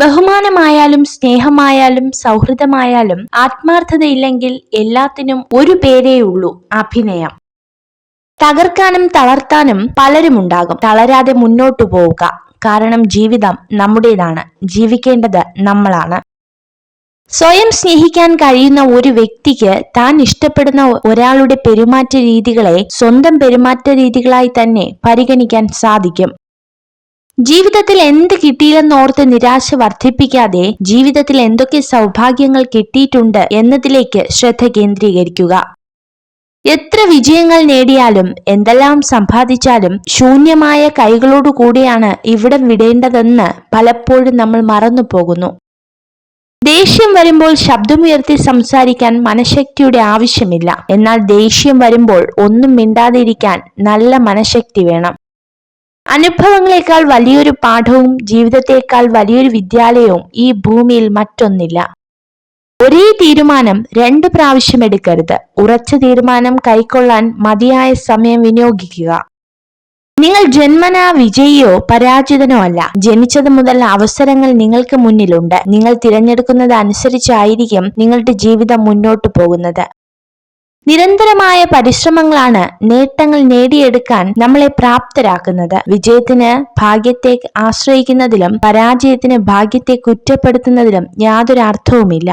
ബഹുമാനമായാലും സ്നേഹമായാലും സൗഹൃദമായാലും ആത്മാർത്ഥതയില്ലെങ്കിൽ എല്ലാത്തിനും ഒരു പേരേയുള്ളൂ: അഭിനയം. തകർക്കാനും തളർത്താനും പലരുമുണ്ടാകും. തളരാതെ മുന്നോട്ടു പോവുക. കാരണം ജീവിതം നമ്മുടേതാണ്, ജീവിക്കേണ്ടത് നമ്മളാണ്. സ്വയം സ്നേഹിക്കാൻ കഴിയുന്ന ഒരു വ്യക്തിക്ക് താൻ ഇഷ്ടപ്പെടുന്ന ഒരാളുടെ പെരുമാറ്റ രീതികളെ സ്വന്തം പെരുമാറ്റ രീതികളായി തന്നെ പരിഗണിക്കാൻ സാധിക്കും. ജീവിതത്തിൽ എന്ത് കിട്ടിയില്ലെന്നോർത്ത് നിരാശ വർദ്ധിപ്പിക്കാതെ ജീവിതത്തിൽ എന്തൊക്കെ സൗഭാഗ്യങ്ങൾ കിട്ടിയിട്ടുണ്ട് എന്നതിലേക്ക് ശ്രദ്ധ കേന്ദ്രീകരിക്കുക. എത്ര വിജയങ്ങൾ നേടിയാലും എന്തെല്ലാം സമ്പാദിച്ചാലും ശൂന്യമായ കൈകളോടുകൂടിയാണ് ഇവിടം വിടേണ്ടതെന്ന് പലപ്പോഴും നമ്മൾ മറന്നു പോകുന്നു. ദേഷ്യം വരുമ്പോൾ ശബ്ദമുയർത്തി സംസാരിക്കാൻ മനഃശക്തിയുടെ ആവശ്യമില്ല. എന്നാൽ ദേഷ്യം വരുമ്പോൾ ഒന്നും മിണ്ടാതിരിക്കാൻ നല്ല മനഃശക്തി വേണം. അനുഭവങ്ങളെക്കാൾ വലിയൊരു പാഠവും ജീവിതത്തെക്കാൾ വലിയൊരു വിദ്യാലയവും ഈ ഭൂമിയിൽ മറ്റൊന്നില്ല. ഒരേ തീരുമാനം 2 പ്രാവശ്യം എടുക്കരുത്. ഉറച്ച തീരുമാനം കൈക്കൊള്ളാൻ മതിയായ സമയം വിനിയോഗിക്കുക. നിങ്ങൾ ജന്മനാ വിജയിയോ പരാജിതനോ അല്ല. ജനിച്ചത് മുതൽ അവസരങ്ങൾ നിങ്ങൾക്ക് മുന്നിലുണ്ട്. നിങ്ങൾ തിരഞ്ഞെടുക്കുന്നത് അനുസരിച്ചായിരിക്കും നിങ്ങളുടെ ജീവിതം മുന്നോട്ടു പോകുന്നത്. നിരന്തരമായ പരിശ്രമങ്ങളാണ് നേട്ടങ്ങൾ നേടിയെടുക്കാൻ നമ്മളെ പ്രാപ്തരാക്കുന്നത്. വിജയത്തിന് ഭാഗ്യത്തെ ആശ്രയിക്കുന്നതിലും പരാജയത്തിന് ഭാഗ്യത്തെ കുറ്റപ്പെടുത്തുന്നതിലും യാതൊരു അർത്ഥവുമില്ല.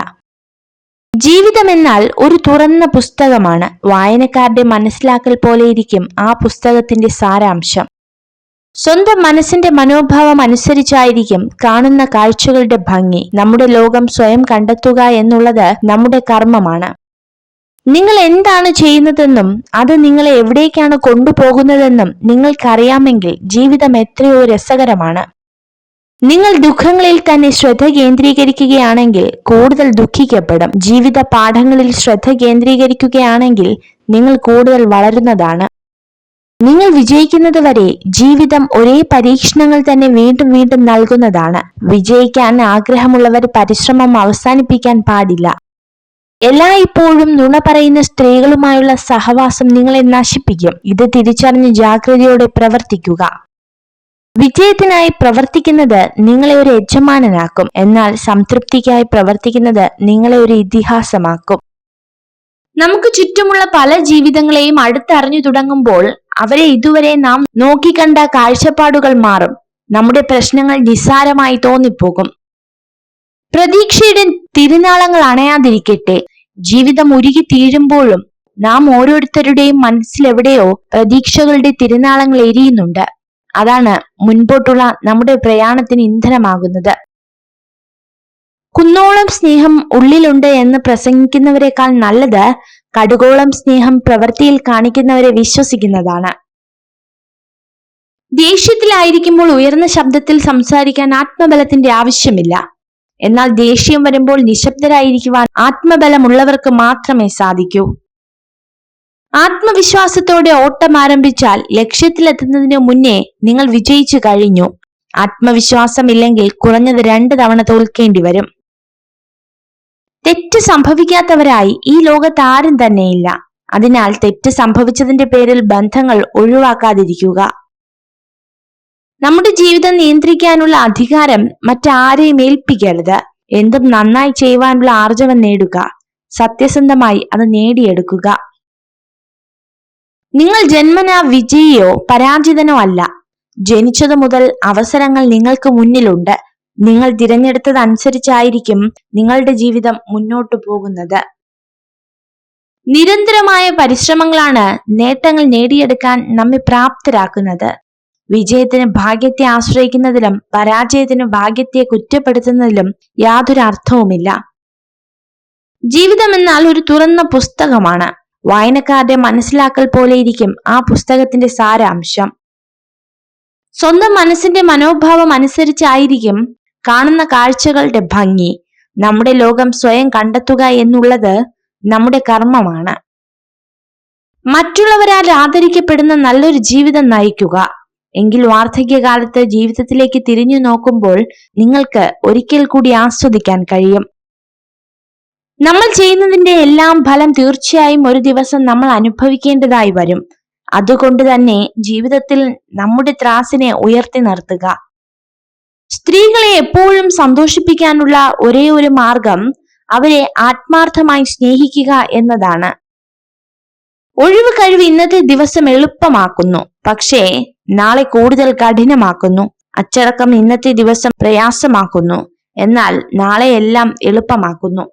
ജീവിതമെന്നാൽ ഒരു തുറന്ന പുസ്തകമാണ്. വായനക്കാരുടെ മനസ്സിലാക്കൽ പോലെയിരിക്കും ആ പുസ്തകത്തിന്റെ സാരാംശം. സ്വന്തം മനസ്സിന്റെ മനോഭാവം അനുസരിച്ചായിരിക്കും കാണുന്ന കാഴ്ചകളുടെ ഭംഗി. നമ്മുടെ ലോകം സ്വയം കണ്ടെത്തുക എന്നുള്ളത് നമ്മുടെ കർമ്മമാണ്. നിങ്ങൾ എന്താണ് ചെയ്യുന്നതെന്നും അത് നിങ്ങളെ എവിടേക്കാണ് കൊണ്ടുപോകുന്നതെന്നും നിങ്ങൾക്കറിയാമെങ്കിൽ ജീവിതം എത്രയോ രസകരമാണ്. നിങ്ങൾ ദുഃഖങ്ങളിൽ തന്നെ ശ്രദ്ധ കേന്ദ്രീകരിക്കുകയാണെങ്കിൽ കൂടുതൽ ദുഃഖിക്കപ്പെടും. ജീവിത പാഠങ്ങളിൽ ശ്രദ്ധ കേന്ദ്രീകരിക്കുകയാണെങ്കിൽ നിങ്ങൾ കൂടുതൽ വളരുന്നതാണ്. നിങ്ങൾ വിജയിക്കുന്നത് വരെ ജീവിതം ഒരേ പരീക്ഷണങ്ങൾ തന്നെ വീണ്ടും വീണ്ടും നൽകുന്നതാണ്. വിജയിക്കാൻ ആഗ്രഹമുള്ളവർ പരിശ്രമം അവസാനിപ്പിക്കാൻ പാടില്ല. എല്ലായ്പ്പോഴും നുണ പറയുന്ന സ്ത്രീകളുമായുള്ള സഹവാസം നിങ്ങളെ നശിപ്പിക്കും. ഇത് തിരിച്ചറിഞ്ഞ് ജാഗ്രതയോടെ പ്രവർത്തിക്കുക. വിജയത്തിനായി പ്രവർത്തിക്കുന്നത് നിങ്ങളെ ഒരു യജമാനനാക്കും. എന്നാൽ സംതൃപ്തിക്കായി പ്രവർത്തിക്കുന്നത് നിങ്ങളെ ഒരു ഇതിഹാസമാക്കും. നമുക്ക് ചുറ്റുമുള്ള പല ജീവിതങ്ങളെയും അടുത്തറിഞ്ഞു തുടങ്ങുമ്പോൾ അവരെ ഇതുവരെ നാം നോക്കിക്കണ്ട കാഴ്ചപ്പാടുകൾ മാറും. നമ്മുടെ പ്രശ്നങ്ങൾ നിസ്സാരമായി തോന്നിപ്പോകും. പ്രതീക്ഷയുടെ തിരുനാളങ്ങൾ അണയാതിരിക്കട്ടെ. ജീവിതം ഉരുകി തീരുമ്പോഴും നാം ഓരോരുത്തരുടെയും മനസ്സിലെവിടെയോ പ്രതീക്ഷകളുടെ തിരുനാളങ്ങൾ എരിയുന്നുണ്ട്. അതാണ് മുൻപോട്ടുള്ള നമ്മുടെ പ്രയാണത്തിന് ഇന്ധനമാകുന്നത്. കുന്നോളം സ്നേഹം ഉള്ളിലുണ്ട് എന്ന് പ്രസംഗിക്കുന്നവരെക്കാൾ നല്ലത് കടുകോളം സ്നേഹം പ്രവൃത്തിയിൽ കാണിക്കുന്നവരെ വിശ്വസിക്കുന്നതാണ്. ദേഷ്യത്തിലായിരിക്കുമ്പോൾ ഉയർന്ന ശബ്ദത്തിൽ സംസാരിക്കാൻ ആത്മബലത്തിന്റെ ആവശ്യമില്ല. എന്നാൽ ദേഷ്യം വരുമ്പോൾ നിശബ്ദരായിരിക്കുവാൻ ആത്മബലമുള്ളവർക്ക് മാത്രമേ സാധിക്കൂ. ആത്മവിശ്വാസത്തോടെ ഓട്ടം ആരംഭിച്ചാൽ ലക്ഷ്യത്തിലെത്തുന്നതിന് മുന്നേ നിങ്ങൾ വിജയിച്ചു കഴിഞ്ഞു. ആത്മവിശ്വാസമില്ലെങ്കിൽ കുറഞ്ഞത് 2 തവണ തോൽക്കേണ്ടി വരും. തെറ്റ് സംഭവിക്കാത്തവരായി ഈ ലോകത്ത് ആരും തന്നെയില്ല. അതിനാൽ തെറ്റ് സംഭവിച്ചതിന്റെ പേരിൽ ബന്ധങ്ങൾ ഒഴിവാക്കാതിരിക്കുക. നമ്മുടെ ജീവിതം നിയന്ത്രിക്കാനുള്ള അധികാരം മറ്റാരെയും ഏൽപ്പിക്കരുത്. എന്തും നന്നായി ചെയ്യുവാനുള്ള ആർജവം നേടുക. സത്യസന്ധമായി അത് നേടിയെടുക്കുക. നിങ്ങൾ ജന്മനാ വിജയിയോ പരാജിതനോ അല്ല. ജനിച്ചതു മുതൽ അവസരങ്ങൾ നിങ്ങൾക്ക് മുന്നിലുണ്ട്. നിങ്ങൾ തിരഞ്ഞെടുത്തതനുസരിച്ചായിരിക്കും നിങ്ങളുടെ ജീവിതം മുന്നോട്ടു പോകുന്നത്. നിരന്തരമായ പരിശ്രമങ്ങളാണ് നേട്ടങ്ങൾ നേടിയെടുക്കാൻ നമ്മെ പ്രാപ്തരാക്കുന്നത്. വിജയത്തിന് ഭാഗ്യത്തെ ആശ്രയിക്കുന്നതിലും പരാജയത്തിന് ഭാഗ്യത്തെ കുറ്റപ്പെടുത്തുന്നതിലും യാതൊരു അർത്ഥവുമില്ല. ജീവിതം എന്നാൽ ഒരു തുറന്ന പുസ്തകമാണ്. വായനക്കാരുടെ മനസ്സിലാക്കൽ പോലെയിരിക്കും ആ പുസ്തകത്തിന്റെ സാരാംശം. സ്വന്തം മനസ്സിന്റെ മനോഭാവം അനുസരിച്ചായിരിക്കും കാണുന്ന കാഴ്ചകളുടെ ഭംഗി. നമ്മുടെ ലോകം സ്വയം കണ്ടെത്തുക എന്നുള്ളത് നമ്മുടെ കർമ്മമാണ്. മറ്റുള്ളവരാൽ ആദരിക്കപ്പെടുന്ന നല്ലൊരു ജീവിതം നയിക്കുക. എങ്കിൽ വാർദ്ധക്യകാലത്ത് ജീവിതത്തിലേക്ക് തിരിഞ്ഞു നോക്കുമ്പോൾ നിങ്ങൾക്ക് ഒരിക്കൽ കൂടി ആസ്വദിക്കാൻ കഴിയും. നമ്മൾ ചെയ്യുന്നതിന്റെ എല്ലാം ഫലം തീർച്ചയായും ഒരു ദിവസം നമ്മൾ അനുഭവിക്കേണ്ടതായി വരും. അതുകൊണ്ട് തന്നെ ജീവിതത്തിൽ നമ്മുടെ ത്രാസിനെ ഉയർത്തി നിർത്തുക. സ്ത്രീകളെ എപ്പോഴും സന്തോഷിപ്പിക്കാനുള്ള ഒരേ ഒരു മാർഗം അവരെ ആത്മാർത്ഥമായി സ്നേഹിക്കുക എന്നതാണ്. ഒഴിവ് കഴിവ് ഇന്നത്തെ ദിവസം എളുപ്പമാക്കുന്നു, പക്ഷേ നാളെ കൂടുതൽ കഠിനമാക്കുന്നു. അച്ചടക്കം ഇന്നത്തെ ദിവസം പ്രയാസമാക്കുന്നു, എന്നാൽ നാളെ എല്ലാം എളുപ്പമാക്കുന്നു.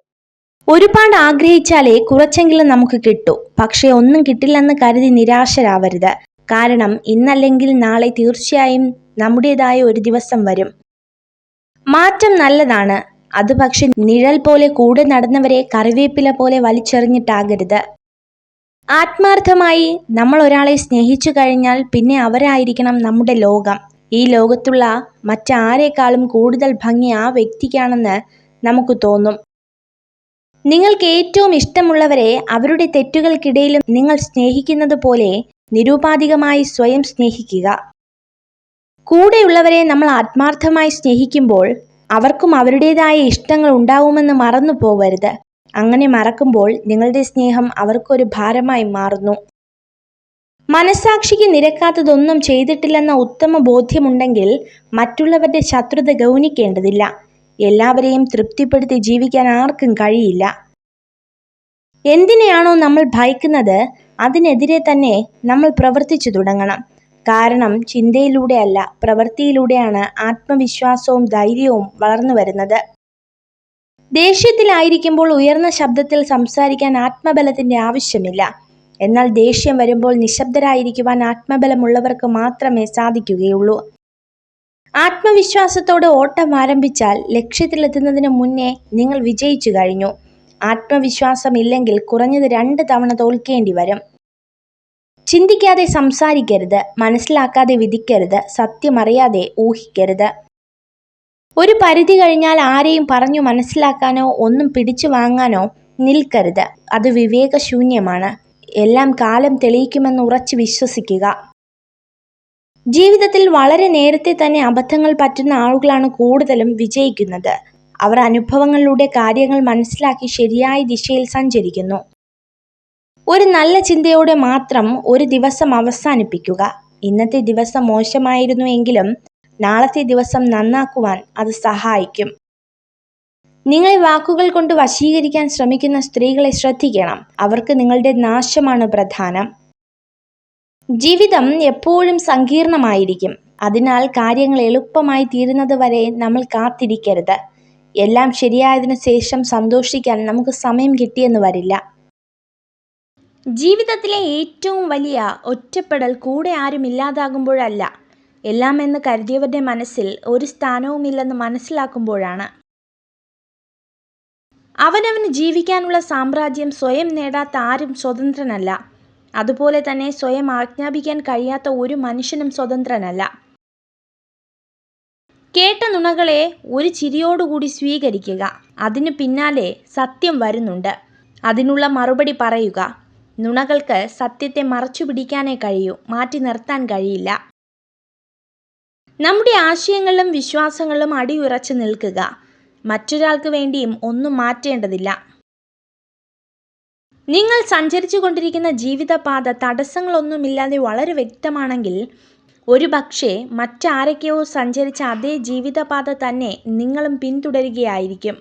ഒരുപാട് ആഗ്രഹിച്ചാലേ കുറച്ചെങ്കിലും നമുക്ക് കിട്ടൂ. പക്ഷെ ഒന്നും കിട്ടില്ലെന്ന് കരുതി നിരാശരാവരുത്. കാരണം ഇന്നല്ലെങ്കിൽ നാളെ തീർച്ചയായും നമ്മുടേതായ ഒരു ദിവസം വരും. മാറ്റം നല്ലതാണ്. അത് പക്ഷെ നിഴൽ പോലെ കൂടെ നടന്നവരെ കറിവേപ്പില പോലെ വലിച്ചെറിഞ്ഞിട്ടാകരുത്. ആത്മാർത്ഥമായി നമ്മൾ ഒരാളെ സ്നേഹിച്ചു കഴിഞ്ഞാൽ പിന്നെ അവരായിരിക്കണം നമ്മുടെ ലോകം. ഈ ലോകത്തുള്ള മറ്റാരേക്കാളും കൂടുതൽ ഭംഗി ആ വ്യക്തിക്കാണെന്ന് നമുക്ക് തോന്നും. നിങ്ങൾക്ക് ഏറ്റവും ഇഷ്ടമുള്ളവരെ അവരുടെ തെറ്റുകൾക്കിടയിലും നിങ്ങൾ സ്നേഹിക്കുന്നത് പോലെ നിരുപാധികമായി സ്വയം സ്നേഹിക്കുക. കൂടെയുള്ളവരെ നമ്മൾ ആത്മാർത്ഥമായി സ്നേഹിക്കുമ്പോൾ അവർക്കും അവരുടേതായ ഇഷ്ടങ്ങൾ ഉണ്ടാവുമെന്ന് മറന്നു പോവരുത്. അങ്ങനെ മറക്കുമ്പോൾ നിങ്ങളുടെ സ്നേഹം അവർക്കൊരു ഭാരമായി മാറുന്നു. മനസാക്ഷിക്ക് നിരക്കാത്തതൊന്നും ചെയ്തിട്ടില്ലെന്ന ഉത്തമ ബോധ്യമുണ്ടെങ്കിൽ മറ്റുള്ളവരുടെ ശത്രുത ഗൗനിക്കേണ്ടതില്ല. എല്ലാവരെയും തൃപ്തിപ്പെടുത്തി ജീവിക്കാൻ ആർക്കും കഴിയില്ല. എന്തിനെയാണോ നമ്മൾ ഭയക്കുന്നത് അതിനെതിരെ തന്നെ നമ്മൾ പ്രവർത്തിച്ചു തുടങ്ങണം. കാരണം ചിന്തയിലൂടെയല്ല, പ്രവൃത്തിയിലൂടെയാണ് ആത്മവിശ്വാസവും ധൈര്യവും വളർന്നു വരുന്നത്. ദേഷ്യത്തിലായിരിക്കുമ്പോൾ ഉയർന്ന ശബ്ദത്തിൽ സംസാരിക്കാൻ ആത്മബലത്തിന്റെ ആവശ്യമില്ല. എന്നാൽ ദേഷ്യം വരുമ്പോൾ നിശബ്ദരായിരിക്കുവാൻ ആത്മബലമുള്ളവർക്ക് മാത്രമേ സാധിക്കുകയുള്ളൂ. ആത്മവിശ്വാസത്തോടെ ഓട്ടം ആരംഭിച്ചാൽ ലക്ഷ്യത്തിലെത്തുന്നതിന് മുന്നേ നിങ്ങൾ വിജയിച്ചു കഴിഞ്ഞു. ആത്മവിശ്വാസം ഇല്ലെങ്കിൽ കുറഞ്ഞത് 2 തവണ തോൽക്കേണ്ടി വരും. ചിന്തിക്കാതെ സംസാരിക്കരുത്, മനസ്സിലാക്കാതെ വിധിക്കരുത്, സത്യമറിയാതെ ഊഹിക്കരുത്. ഒരു പരിധി കഴിഞ്ഞാൽ ആരെയും പറഞ്ഞു മനസ്സിലാക്കാനോ ഒന്നും പിടിച്ചു വാങ്ങാനോ നിൽക്കരുത്. അത് വിവേകശൂന്യമാണ്. എല്ലാം കാലം തെളിയിക്കുമെന്ന് ഉറച്ചു വിശ്വസിക്കുക. ജീവിതത്തിൽ വളരെ നേരത്തെ തന്നെ അബദ്ധങ്ങൾ പറ്റുന്ന ആളുകളാണ് കൂടുതലും വിജയിക്കുന്നത്. അവർ അനുഭവങ്ങളിലൂടെ കാര്യങ്ങൾ മനസ്സിലാക്കി ശരിയായ ദിശയിൽ സഞ്ചരിക്കുന്നു. ഒരു നല്ല ചിന്തയോടെ മാത്രം ഒരു ദിവസം അവസാനിപ്പിക്കുക. ഇന്നത്തെ ദിവസം മോശമായിരുന്നു എങ്കിലും നാളത്തെ ദിവസം നന്നാക്കുവാൻ അത് സഹായിക്കും. നിങ്ങൾ വാക്കുകൾ കൊണ്ട് വശീകരിക്കാൻ ശ്രമിക്കുന്ന സ്ത്രീകളെ ശ്രദ്ധിക്കണം. അവർക്ക് നിങ്ങളുടെ നാശമാണ് പ്രധാനം. ജീവിതം എപ്പോഴും സങ്കീർണമായിരിക്കും. അതിനാൽ കാര്യങ്ങൾ എളുപ്പമായി തീരുന്നത് വരെ നമ്മൾ കാത്തിരിക്കരുത്. എല്ലാം ശരിയായതിനു ശേഷം സന്തോഷിക്കാൻ നമുക്ക് സമയം കിട്ടിയെന്ന് വരില്ല. ജീവിതത്തിലെ ഏറ്റവും വലിയ ഒറ്റപ്പെടൽ കൂടെ ആരും ഇല്ലാതാകുമ്പോഴല്ല, എല്ലാം എന്ന് കരുതിയവരുടെ മനസ്സിൽ ഒരു സ്ഥാനവുമില്ലെന്ന് മനസ്സിലാക്കുമ്പോഴാണ്. അവനവന് ജീവിക്കാനുള്ള സാമ്രാജ്യം സ്വയം നേടാത്ത ആരും സ്വതന്ത്രനല്ല. അതുപോലെ തന്നെ സ്വയം ആജ്ഞാപിക്കാൻ കഴിയാത്ത ഒരു മനുഷ്യനും സ്വതന്ത്രനല്ല. കേട്ട നുണകളെ ഒരു ചിരിയോടുകൂടി സ്വീകരിക്കുക. അതിനു പിന്നാലെ സത്യം വരുന്നുണ്ട്. അതിനുള്ള മറുപടി പറയുക. നുണകൾക്ക് സത്യത്തെ മറച്ചു പിടിക്കാനേ കഴിയൂ, മാറ്റി നിർത്താൻ കഴിയില്ല. നമ്മുടെ ആശയങ്ങളിലും വിശ്വാസങ്ങളിലും അടിയുറച്ചു നിൽക്കുക. മറ്റൊരാൾക്ക് വേണ്ടിയും ഒന്നും മാറ്റേണ്ടതില്ല. നിങ്ങൾ സഞ്ചരിച്ചു കൊണ്ടിരിക്കുന്ന ജീവിതപാത തടസ്സങ്ങളൊന്നുമില്ലാതെ വളരെ വ്യക്തമാണെങ്കിൽ ഒരുപക്ഷെ മറ്റാരൊക്കെയോ സഞ്ചരിച്ച അതേ ജീവിതപാത തന്നെ നിങ്ങളും പിന്തുടരുകയായിരിക്കും.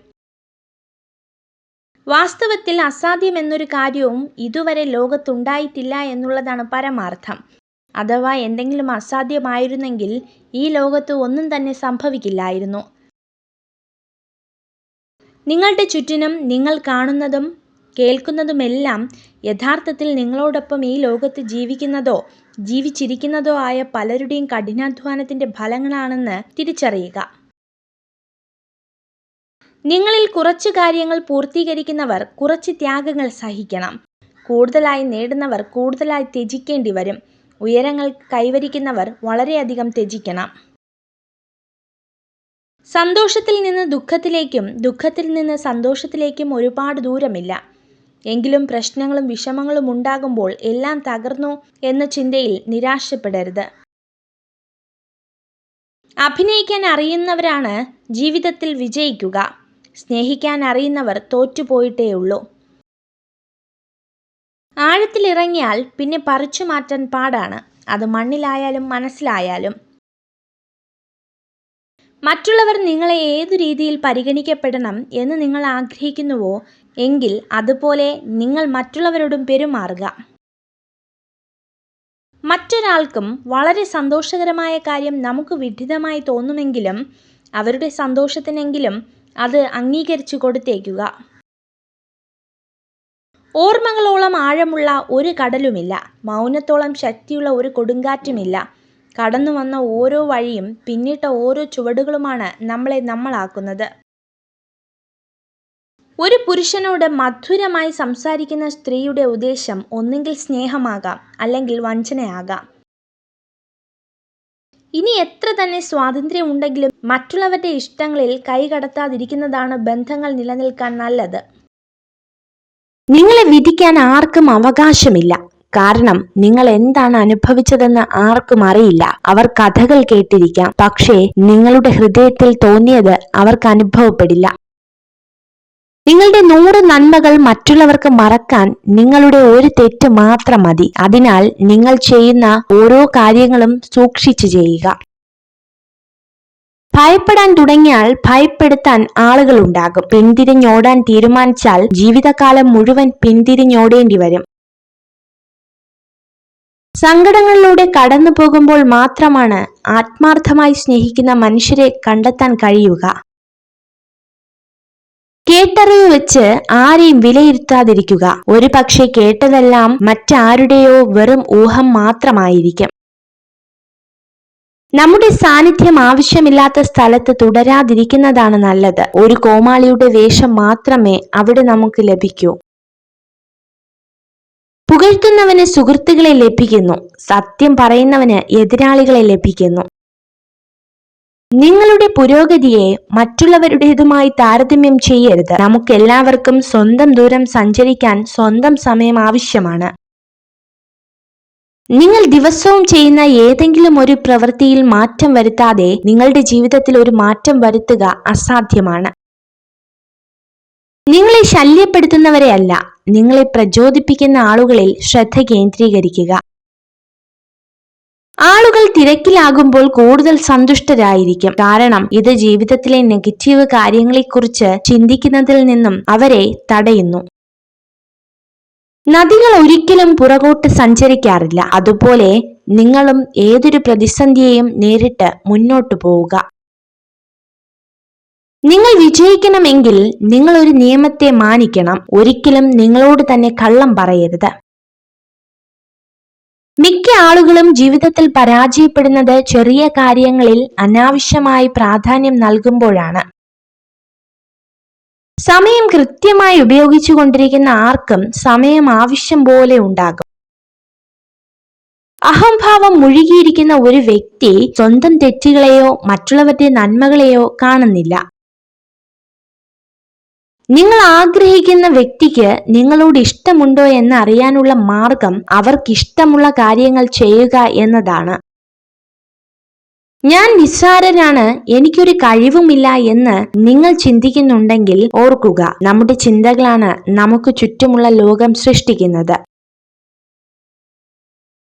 വാസ്തവത്തിൽ അസാധ്യമെന്നൊരു കാര്യവും ഇതുവരെ ലോകത്തുണ്ടായിട്ടില്ല എന്നുള്ളതാണ് പരമാർത്ഥം. അഥവാ എന്തെങ്കിലും അസാധ്യമായിരുന്നെങ്കിൽ ഈ ലോകത്ത് ഒന്നും തന്നെ സംഭവിക്കില്ലായിരുന്നു. നിങ്ങളുടെ ചുറ്റിനും നിങ്ങൾ കാണുന്നതും കേൾക്കുന്നതുമെല്ലാം യഥാർത്ഥത്തിൽ നിങ്ങളോടൊപ്പം ഈ ലോകത്ത് ജീവിക്കുന്നതോ ജീവിച്ചിരിക്കുന്നതോ ആയ പലരുടെയും കഠിനാധ്വാനത്തിന്റെ ഫലങ്ങളാണെന്ന് തിരിച്ചറിയുക. നിങ്ങളിൽ കുറച്ച് കാര്യങ്ങൾ പൂർത്തീകരിക്കുന്നവർ കുറച്ച് ത്യാഗങ്ങൾ സഹിക്കണം. കൂടുതലായി നേടുന്നവർ കൂടുതലായി ത്യജിക്കേണ്ടി വരും. ഉയരങ്ങൾ കൈവരിക്കുന്നവർ വളരെയധികം ത്യജിക്കണം. സന്തോഷത്തിൽ നിന്ന് ദുഃഖത്തിലേക്കും ദുഃഖത്തിൽ നിന്ന് സന്തോഷത്തിലേക്കും ഒരുപാട് ദൂരമില്ല. എങ്കിലും പ്രശ്നങ്ങളും വിഷമങ്ങളും ഉണ്ടാകുമ്പോൾ എല്ലാം തകർന്നു എന്ന ചിന്തയിൽ നിരാശപ്പെടരുത്. അഭിനയിക്കാൻ അറിയുന്നവരാണ് ജീവിതത്തിൽ വിജയിക്കുക. സ്നേഹിക്കാൻ അറിയുന്നവർ തോറ്റുപോയിട്ടേയുള്ളൂ. ആഴത്തിലിറങ്ങിയാൽ പിന്നെ പറിച്ചു മാറ്റാൻ പാടാണ്. അത് മണ്ണിലായാലും മനസ്സിലായാലും. മറ്റുള്ളവർ നിങ്ങളെ ഏതു രീതിയിൽ പരിഗണിക്കപ്പെടണം എന്ന് നിങ്ങൾ ആഗ്രഹിക്കുന്നുവോ എങ്കിൽ അതുപോലെ നിങ്ങൾ മറ്റുള്ളവരോടും പെരുമാറുക. മറ്റൊരാൾക്കും വളരെ സന്തോഷകരമായ കാര്യം നമുക്ക് വിഡിതമായി തോന്നുമെങ്കിലും അവരുടെ സന്തോഷത്തിനെങ്കിലും അത് അംഗീകരിച്ചു കൊടുത്തേക്കുക. ഓർമ്മകളോളം ആഴമുള്ള ഒരു കടലുമില്ല, മൗനത്തോളം ശക്തിയുള്ള ഒരു കൊടുങ്കാറ്റുമില്ല. കടന്നു വന്ന ഓരോ വഴിയും പിന്നിട്ട ഓരോ ചുവടുകളുമാണ് നമ്മളെ നമ്മളാക്കുന്നത്. ഒരു പുരുഷനോട് മധുരമായി സംസാരിക്കുന്ന സ്ത്രീയുടെ ഉദ്ദേശം ഒന്നുകിൽ സ്നേഹമാകാം, അല്ലെങ്കിൽ വഞ്ചനയാകാം. ഇനി എത്ര തന്നെ സ്വാതന്ത്ര്യം ഉണ്ടെങ്കിലും മറ്റുള്ളവരുടെ ഇഷ്ടങ്ങളിൽ കൈകടത്താതിരിക്കുന്നതാണ് ബന്ധങ്ങൾ നിലനിൽക്കാൻ നല്ലത്. നിങ്ങളെ വിധിക്കാൻ ആർക്കും അവകാശമില്ല. കാരണം നിങ്ങൾ എന്താണ് അനുഭവിച്ചതെന്ന് ആർക്കും അറിയില്ല. അവർ കഥകൾ കേട്ടിരിക്കാം, പക്ഷേ നിങ്ങളുടെ ഹൃദയത്തിൽ തോന്നിയത് അവർക്ക് അനുഭവപ്പെടില്ല. നിങ്ങളുടെ 100 നന്മകൾ മറ്റുള്ളവർക്ക് മറക്കാൻ നിങ്ങളുടെ ഒരു തെറ്റ് മാത്രം മതി. അതിനാൽ നിങ്ങൾ ചെയ്യുന്ന ഓരോ കാര്യങ്ങളും സൂക്ഷിച്ചു ചെയ്യുക. ഭയപ്പെടാൻ തുടങ്ങിയാൽ ഭയപ്പെടുത്താൻ ആളുകളുണ്ടാകും. പിന്തിരിഞ്ഞോടാൻ തീരുമാനിച്ചാൽ ജീവിതകാലം മുഴുവൻ പിന്തിരിഞ്ഞോടേണ്ടി വരും. സങ്കടങ്ങളിലൂടെ കടന്നു പോകുമ്പോൾ മാത്രമാണ് ആത്മാർത്ഥമായി സ്നേഹിക്കുന്ന മനുഷ്യരെ കണ്ടെത്താൻ കഴിയുക. കേട്ടറിവ് വെച്ച് ആരെയും വിലയിരുത്താതിരിക്കുക. ഒരു പക്ഷേ കേട്ടതെല്ലാം മറ്റാരുടെയോ വെറും ഊഹം മാത്രമായിരിക്കും. നമ്മുടെ സാന്നിധ്യം ആവശ്യമില്ലാത്ത സ്ഥലത്ത് തുടരാതിരിക്കുന്നതാണ് നല്ലത്. ഒരു കോമാളിയുടെ വേഷം മാത്രമേ അവിടെ നമുക്ക് ലഭിക്കൂ. പുകഴ്ത്തുന്നവന് സുഹൃത്തുക്കളെ ലഭിക്കുന്നു, സത്യം പറയുന്നവന് എതിരാളികളെ ലഭിക്കുന്നു. നിങ്ങളുടെ പുരോഗതിയെ മറ്റുള്ളവരുടേതുമായി താരതമ്യം ചെയ്യരുത്. നമുക്കെല്ലാവർക്കും സ്വന്തം ദൂരം സഞ്ചരിക്കാൻ സ്വന്തം സമയം ആവശ്യമാണ്. നിങ്ങൾ ദിവസവും ചെയ്യുന്ന ഏതെങ്കിലും ഒരു പ്രവൃത്തിയിൽ മാറ്റം വരുത്താതെ നിങ്ങളുടെ ജീവിതത്തിൽ ഒരു മാറ്റം വരുത്തുക അസാധ്യമാണ്. നിങ്ങളെ ശല്യപ്പെടുത്തുന്നവരെ അല്ല, നിങ്ങളെ പ്രചോദിപ്പിക്കുന്ന ആളുകളിൽ ശ്രദ്ധ കേന്ദ്രീകരിക്കുക. ആളുകൾ തിരക്കിലാകുമ്പോൾ കൂടുതൽ സന്തുഷ്ടരായിരിക്കും. കാരണം ഇത് ജീവിതത്തിലെ നെഗറ്റീവ് കാര്യങ്ങളെക്കുറിച്ച് ചിന്തിക്കുന്നതിൽ നിന്നും അവരെ തടയുന്നു. നദികൾ ഒരിക്കലും പുറകോട്ട് സഞ്ചരിക്കാറില്ല. അതുപോലെ നിങ്ങളും ഏതൊരു പ്രതിസന്ധിയെയും നേരിട്ട് മുന്നോട്ടു പോവുക. നിങ്ങൾ വിജയിക്കണമെങ്കിൽ നിങ്ങൾ ഒരു നിയമത്തെ മാനിക്കണം. ഒരിക്കലും നിങ്ങളോട് തന്നെ കള്ളം പറയരുത്. മിക്ക ആളുകളും ജീവിതത്തിൽ പരാജയപ്പെടുന്നത് ചെറിയ കാര്യങ്ങളിൽ അനാവശ്യമായി പ്രാധാന്യം നൽകുമ്പോഴാണ്. സമയം കൃത്യമായി ഉപയോഗിച്ചു കൊണ്ടിരിക്കുന്ന ആർക്കും സമയം ആവശ്യം പോലെ ഉണ്ടാകും. അഹംഭാവം മുഴുകിയിരിക്കുന്ന ഒരു വ്യക്തി സ്വന്തം തെറ്റുകളെയോ മറ്റുള്ളവരുടെ നന്മകളെയോ കാണുന്നില്ല. നിങ്ങൾ ആഗ്രഹിക്കുന്ന വ്യക്തിക്ക് നിങ്ങളോട് ഇഷ്ടമുണ്ടോ എന്ന് അറിയാനുള്ള മാർഗം അവർക്കിഷ്ടമുള്ള കാര്യങ്ങൾ ചെയ്യുക എന്നതാണ്. ഞാൻ നിസ്സാരനാണ്, എനിക്കൊരു കഴിവുമില്ല എന്ന് നിങ്ങൾ ചിന്തിക്കുന്നുണ്ടെങ്കിൽ ഓർക്കുക, നമ്മുടെ ചിന്തകളാണ് നമുക്ക് ചുറ്റുമുള്ള ലോകം സൃഷ്ടിക്കുന്നത്.